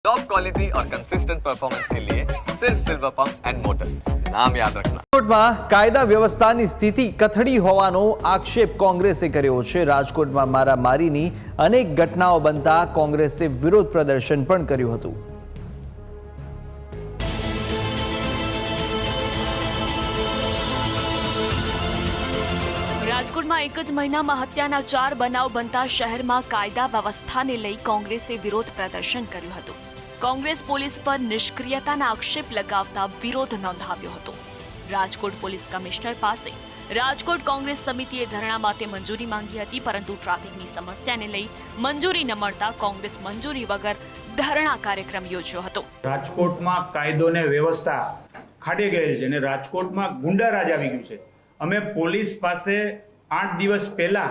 Top quality और consistent performance के लिए सिर्फ सिल्वर पंप्स एंड मोटर्स, नाम याद रखना। રાજકોટમાં કાયદા વ્યવસ્થાની સ્થિતિ કથળી હોવાનો આક્ષેપ કોંગ્રેસે કર્યો છે। રાજકોટમાં મારામારીની અનેક ઘટનાઓ બનતા કોંગ્રેસે વિરોધ પ્રદર્શન પણ કર્યું હતું। રાજકોટમાં એક જ મહિનામાં હત્યાના 4 બનાવ બનતા શહેરમાં કાયદા વ્યવસ્થાને લઈ કોંગ્રેસે વિરોધ પ્રદર્શન કર્યું હતું। કોંગ્રેસ પોલીસ પર નિષ્ક્રિયતાના આક્ષેપ લગાવતા વિરોધ નોંધાવ્યો હતો। રાજકોટ પોલીસ કમિશનર પાસે રાજકોટ કોંગ્રેસ સમિતિએ ધરણા માટે મંજૂરી માંગી હતી, પરંતુ ટ્રાફિકની સમસ્યાને લઈ મંજૂરી ન મળતા કોંગ્રેસ મંજૂરી વગર ધરણા કાર્યક્રમ યોજ્યો હતો। રાજકોટમાં કાયદો ને વ્યવસ્થા ખાડી ગયેલ છે અને રાજકોટમાં ગુંડારાજ આવી ગયું છે। અમે પોલીસ પાસે 8 દિવસ પહેલા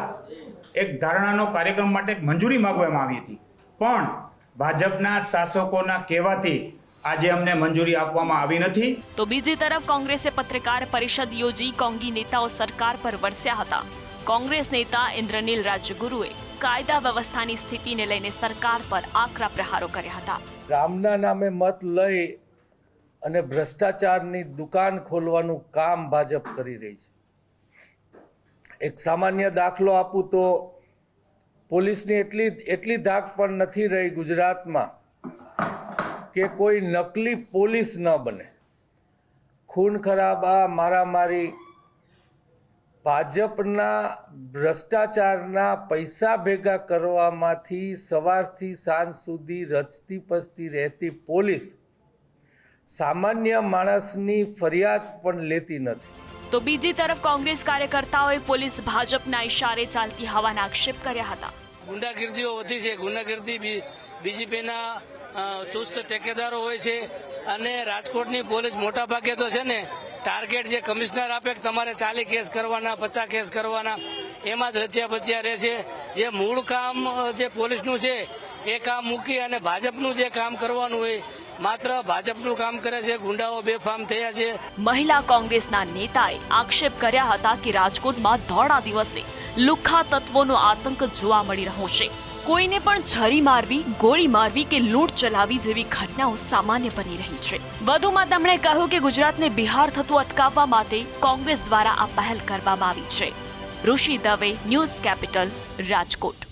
એક ધારણાનો કાર્યક્રમ માટે મંજૂરી માંગવામાં આવી હતી, પણ ભાજપના શાસકોના કહેવાથી આજે અમને મંજૂરી આપવામાં આવી નથી। તો બીજી તરફ કોંગ્રેસે પત્રકાર પરિષદ યોજી કોંગી નેતાઓ સરકાર પર વરસ્યા હતા। કોંગ્રેસ નેતા ઇન્દ્રનીલ રાજગુરુએ કાયદા વ્યવસ્થાની સ્થિતિને લઈને સરકાર પર આકરા પ્રહારો કર્યા હતા। રામના નામે મત લઈ અને ભ્રષ્ટાચારની દુકાન ખોલવાનું કામ ભાજપ કરી રહી છે। એક સામાન્ય દાખલો આપું તો પોલીસની એટલી ધાક પણ નથી રહી ગુજરાતમાં કે કોઈ નકલી પોલીસ ન બને। ખૂન ખરાબા, મારામારી ભાજપના ભ્રષ્ટાચારના પૈસા ભેગા કરવામાંથી સવારથી સાંજ સુધી રચતી પચતી રહેતી પોલીસ સામાન્ય માણસની ફરિયાદ પણ લેતી નથી। તો બીજી તરફ કોંગ્રેસ કાર્યકર્તાઓએ પોલીસ ભાજપના ઇશારે ચાલતી હોવાના આક્ષેપ કર્યા હતા। ગુંડાગીર્દીઓ વધી છે, ગુંડાગીર્દી બીજેપીના ચુસ્ત ટેકેદારો હોય છે અને રાજકોટની પોલીસ મોટા ભાગે તો છે ને ટાર્ગેટ જે કમિશનર આપે કે તમારે 40 કેસ કરવાના, 50 કેસ કરવાના, એમાં જ રચ્યા બચ્યા રહે છે। જે મૂળ કામ જે પોલીસનું છે એ કામ મૂકી અને ભાજપનું જે કામ કરવાનું હોય માત્ર ભાજપનું કામ કરે છે। ગુંડાઓ બેફામ થયા છે। મહિલા કોંગ્રેસના નેતાએ આક્ષેપ કર્યા હતા કે રાજકોટમાં ધોળા દિવસે લુખ્ખા તત્વોનો આતંક જોવા મળી રહ્યો છે। કોઈને પણ છરી મારવી, ગોળી મારવી કે લૂંટ ચલાવી જેવી ઘટનાઓ સામાન્ય બની રહી છે। વધુમાં તેમણે કહ્યું કે ગુજરાતને બિહાર થતું અટકાવવા માટે કોંગ્રેસ દ્વારા આ પહેલ કરવામાં આવી છે। ઋષિ દવે, ન્યૂઝ કેપિટલ, રાજકોટ।